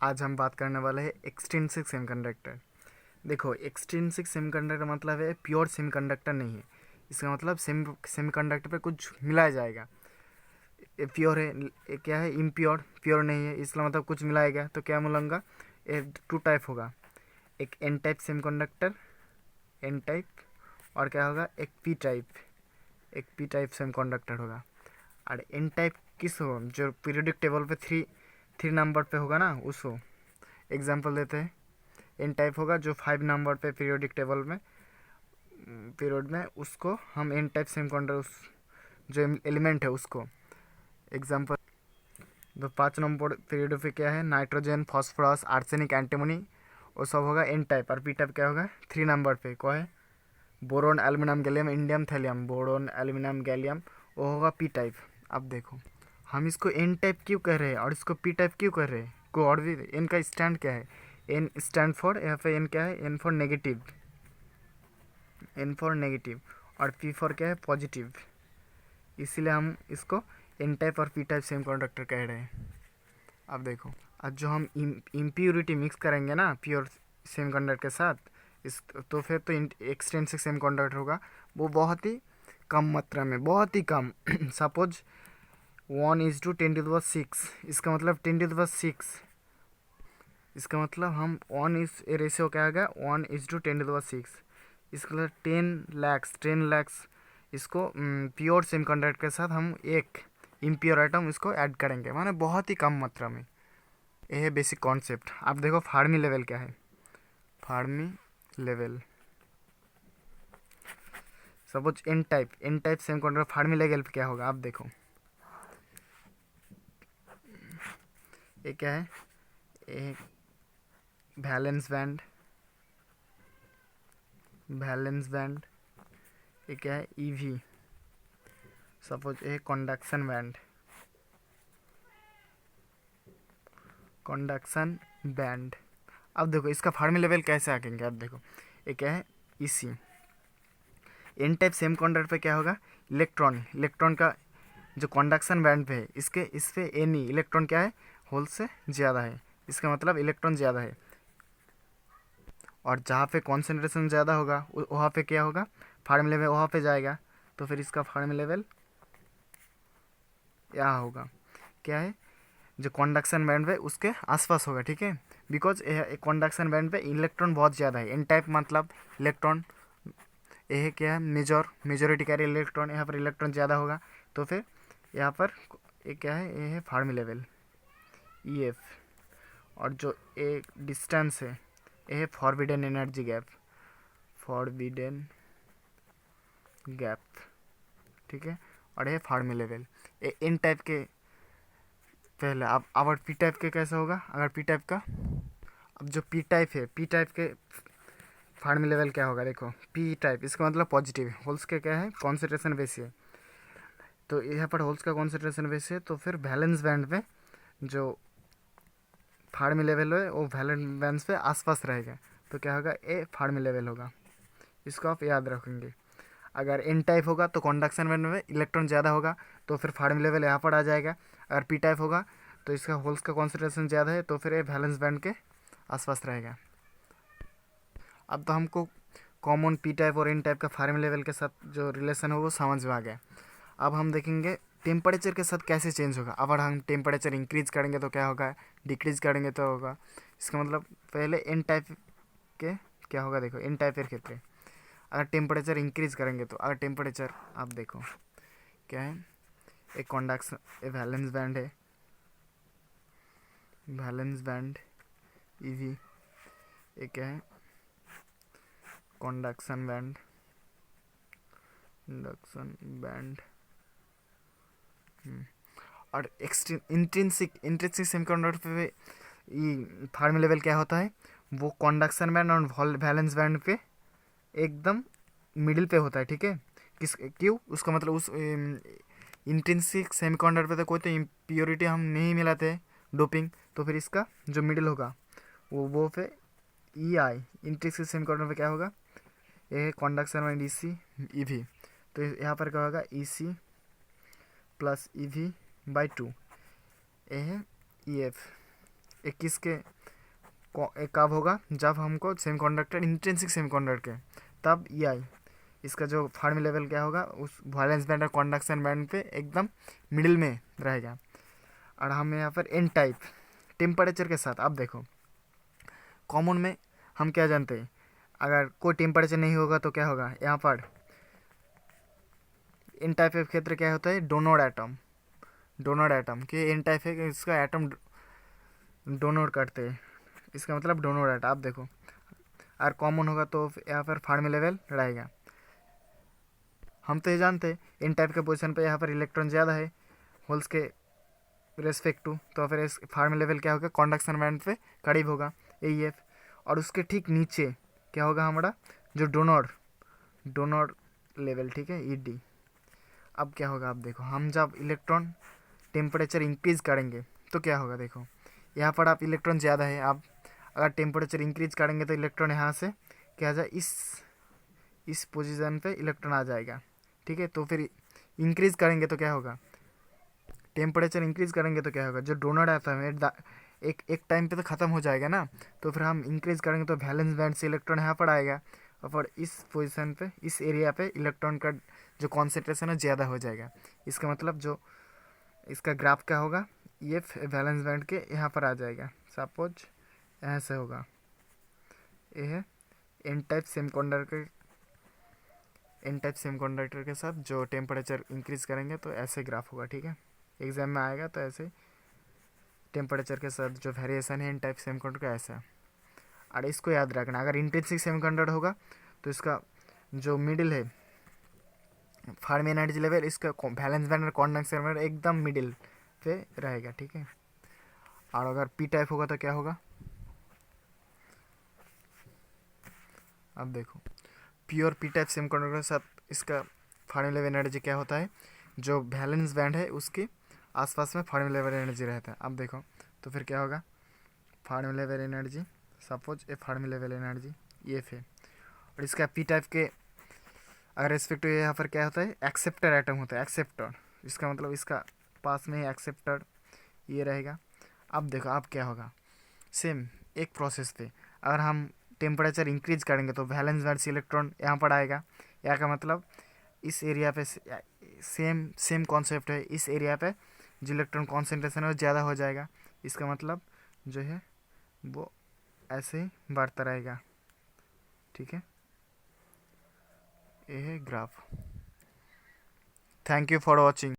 आज हम बात करने वाले हैं एक्सट्रिंसिक सेमीकंडक्टर। देखो, एक्सट्रिंसिक सेमीकंडक्टर मतलब है प्योर सेमीकंडक्टर नहीं है। इसका मतलब सेमीकंडक्टर पे कुछ मिलाया जाएगा। ये प्योर है, ये क्या है, इम्प्योर, प्योर नहीं है, इसका मतलब कुछ मिलाया गया तो क्या मिलाऊंगा। ये टू टाइप होगा, एक n type semiconductor, n type, और क्या होगा, एक पी टाइप, एक पी टाइप सेमीकंडक्टर होगा। और एन टाइप किस हो, जो पीरियोडिक टेबल पे थ्री थ्री नंबर पे होगा ना, उसको एग्जांपल देते हैं। एन टाइप होगा जो 5 नंबर पे पीरियोडिक टेबल में पीरियड में, उसको हम एन टाइप सेमीकंडक्टर, उस जो एलिमेंट है उसको एग्जांपल। तो 5 नंबर पीरियड पे क्या है, नाइट्रोजन, फास्फोरस, आर्सेनिक, एंटीमनी, वो सब होगा एन टाइप। और पी टाइप क्या होगा, 3 नंबर पे को है boron, aluminium, gallium, indium, thallium, boron, aluminium, gallium, वो होगा पी टाइप। अब देखो, हम इसको एन टाइप क्यों कह रहे हैं और इसको पी टाइप क्यों कर रहे हैं, को और भी एन का स्टैंड क्या है। एन स्टैंड फॉर, यहाँ पे एन क्या है, n for negative, n for negative, और पी फॉर क्या है, पॉजिटिव। इसीलिए हम इसको एन टाइप और पी टाइप सेम कंडक्टर कह रहे हैं। अब देखो, आज जो हम इम्प्योरिटी मिक्स करेंगे ना प्योर सेम कंडक्टर के साथ, इस तो फिर तो एक्सटेंसिव सेम कंडक्टर होगा। वो बहुत ही कम मात्रा में, बहुत ही कम सपोज 1:10⁶, इसका मतलब 10⁶, इसका मतलब हम वन इस रेशियो क्या आ गया, 1:10⁶। इसका मतलब 10 लाख इसको प्योर सेमीकंडक्टर के साथ हम एक इम्प्योर आइटम इसको ऐड करेंगे, माने बहुत ही कम मात्रा में। ये है बेसिक कॉन्सेप्ट। अब देखो फार्मी लेवल क्या है। Fermi level, suppose n type semiconductor Fermi level पे क्या होगा, आप देखो। ये क्या है, एक वैलेंस बैंड, वैलेंस बैंड। ये क्या है, ईवी। सपोज ये कंडक्शन बैंड, कंडक्शन बैंड। अब देखो इसका फार्मी लेवल कैसे आएंगे, अब देखो। ये क्या है, इसी एन टाइप सेम कंडक्टर पे क्या होगा, इलेक्ट्रॉन, इलेक्ट्रॉन का जो कंडक्शन बैंड पे है, इसके इस पे एन ई इलेक्ट्रॉन क्या है, होल से ज़्यादा है। इसका मतलब इलेक्ट्रॉन ज़्यादा है, और जहाँ पे कॉन्सेंट्रेशन ज़्यादा होगा वहाँ पे क्या होगा, फार्मी लेवल वहाँ पे जाएगा। तो फिर इसका फार्मी लेवल यहाँ होगा, क्या है, जो कंडक्शन बैंड पे उसके आसपास होगा, ठीक है। बिकॉज कंडक्शन बैंड पे इलेक्ट्रॉन बहुत ज़्यादा है। एन टाइप मतलब इलेक्ट्रॉन, यह क्या है, मेजोरिटी कैरी इलेक्ट्रॉन, यहाँ पर इलेक्ट्रॉन ज़्यादा होगा। तो फिर यहाँ पर ये क्या है, ये है फार्मी लेवल, ई एफ। और जो एक डिस्टेंस है, ये है forbidden energy gap, forbidden gap, ठीक है। और ये फार्मी लेवल, ये एन टाइप के पहले। अब अगर पी टाइप के कैसा होगा, अगर पी टाइप का, अब जो पी टाइप है, पी टाइप के फार्मी लेवल क्या होगा, देखो पी टाइप, इसका मतलब पॉजिटिव, होल्स के क्या है, कॉन्सेंट्रेशन बेसी है। तो यहाँ पर होल्स का कॉन्सेंट्रेशन बेसी है, तो फिर वैलेंस बैंड में जो फार्मी लेवल है वो वैलेंस बैंड पे आसपास रहेगा। तो क्या होगा, ए फार्मी लेवल होगा। इसको आप याद रखेंगे। अगर एन टाइप होगा तो कंडक्शन बैंड में इलेक्ट्रॉन ज़्यादा होगा, तो फिर फार्मी लेवल यहाँ पर आ जाएगा। अगर पी टाइप होगा तो इसका होल्स का कॉन्सेंट्रेशन ज़्यादा है, तो फिर ये वैलेंस बैंड के आसपास रहेगा। अब तो हमको कॉमन पी टाइप और एन टाइप का फार्मी लेवल के साथ जो रिलेशन है वो समझ में आ गया। अब हम देखेंगे टेम्परेचर के साथ कैसे चेंज होगा। अगर हम टेम्परेचर इंक्रीज करेंगे तो क्या होगा, डिक्रीज करेंगे तो होगा। इसका मतलब पहले एन टाइप के क्या होगा, देखो एन टाइप के क्षेत्र, अगर टेम्परेचर इंक्रीज करेंगे तो, अगर टेम्परेचर आप देखो क्या है, एक कंडक्शन, एक वैलेंस बैंड है, वैलेंस बैंड ईवी। एक क्या है, कंडक्शन बैंड, इंडक्शन बैंड। और इंट्रिंसिक इंट्रिंसिक सेमीकंडक्टर पे ये फार्मी लेवल क्या होता है, वो कंडक्शन बैंड और वैलेंस बैंड पे एकदम मिडिल पे होता है, ठीक है। किस क्यों, उसका मतलब उस इंट्रिंसिक सेमीकंडक्टर पे तो कोई तो इम्प्योरिटी हम नहीं मिलाते, डोपिंग। तो फिर इसका जो मिडिल होगा वो पे ई आई, इंट्रिंसिक सेमीकंडक्टर पे क्या होगा, ये conduction band E C E V. तो यहाँ पर क्या होगा, E C plus E V by 2, ये है ई एफ। 21 के कब होगा, जब हमको सेमीकंडक्टर इंट्रिंसिक सेमीकंडक्टर तब EI इसका जो फर्मी लेवल क्या होगा उस वैलेंस बैंड और कंडक्शन बैंड पे एकदम मिडिल में रहेगा। और हम यहाँ पर एन टाइप टेम्परेचर के साथ, अब देखो कॉमन में हम क्या जानते हैं, अगर कोई टेम्परेचर नहीं होगा तो क्या होगा, यहाँ पर एन टाइप के क्षेत्र क्या होता है, डोनर एटम। डोनर एटम के एन टाइप है, इसका एटम डोनर करते हैं, इसका मतलब डोनर एटम। आप देखो अगर कॉमन होगा तो यहाँ पर फर्मी लेवल रहेगा। हम तो ये जानते हैं एन टाइप के पोजीशन पे यहाँ पर इलेक्ट्रॉन ज़्यादा है होल्स के रेस्पेक्ट टू, तो फिर इस फर्मी लेवल क्या होगा, कंडक्शन बैंड पे करीब होगा AEF। और उसके ठीक नीचे क्या होगा हमारा जो डोनर डोनर लेवल, ठीक है, ED। अब क्या होगा, अब देखो हम जब इलेक्ट्रॉन टेम्परेचर इंक्रीज करेंगे तो क्या होगा, देखो यहाँ पर आप इलेक्ट्रॉन ज़्यादा है, आप अगर टेम्परेचर इंक्रीज करेंगे तो इलेक्ट्रॉन यहाँ से क्या आ जाए, इस पोजीशन पे इलेक्ट्रॉन आ जाएगा, ठीक है। तो फिर इंक्रीज करेंगे तो क्या होगा, टेम्परेचर इंक्रीज करेंगे तो क्या होगा, जो डोनर आता है एक टाइम पे तो ख़त्म हो जाएगा ना, तो फिर हम इंक्रीज करेंगे तो वैलेंस बैंड से इलेक्ट्रॉन यहाँ पर आएगा और फिर इस पोजीशन पे इस एरिया पे इलेक्ट्रॉन का जो कॉन्सेंट्रेशन है ज़्यादा हो जाएगा। इसका मतलब जो इसका ग्राफ क्या होगा, ये वैलेंस बैंड के यहाँ पर आ जाएगा। सपोज ऐसे होगा, ये है एन टाइप सेमीकंडक्टर के साथ जो टेम्परेचर इंक्रीज करेंगे तो ऐसे ग्राफ होगा, ठीक है। एग्जाम में आएगा तो ऐसे टेम्परेचर के साथ जो वेरिएशन है एन टाइप सेमीकंडक्टर का ऐसा। और इसको याद रखना, अगर इंट्रिंसिक सेमीकंडक्टर होगा तो इसका जो मिडिल है फर्मी एनर्जी लेवल, इसका वैलेंस बैंड और कंडक्शन बैंड एकदम मिडिल पे रहेगा, ठीक है। और अगर P टाइप होगा तो क्या होगा, अब देखो प्योर P टाइप सेमीकंडक्टर के साथ इसका फर्मी लेवल एनर्जी क्या होता है, जो वैलेंस बैंड है उसके आसपास में फर्मी लेवल एनर्जी रहता है। अब देखो तो फिर क्या होगा, फर्मी लेवल एनर्जी, सपोज ए फर्मी लेवल एनर्जी ये है। और इसका P टाइप के अगर रेस्पेक्ट टू यहाँ पर क्या होता है, एक्सेप्टर एटम होता है, एक्सेप्टर, इसका मतलब इसका पास में एक्सेप्टर ये रहेगा। अब देखो अब क्या होगा, सेम एक प्रोसेस पे अगर हम टेम्परेचर इंक्रीज करेंगे तो वैलेंस बैंड से इलेक्ट्रॉन यहाँ पर आएगा। यहाँ का मतलब इस एरिया पे सेम कॉन्सेप्ट है, इस एरिया पे जो इलेक्ट्रॉन कॉन्सेंट्रेशन है वो ज़्यादा हो जाएगा। इसका मतलब जो है वो ऐसे ही बढ़ता रहेगा, ठीक है। ये है graph. Thank you for watching.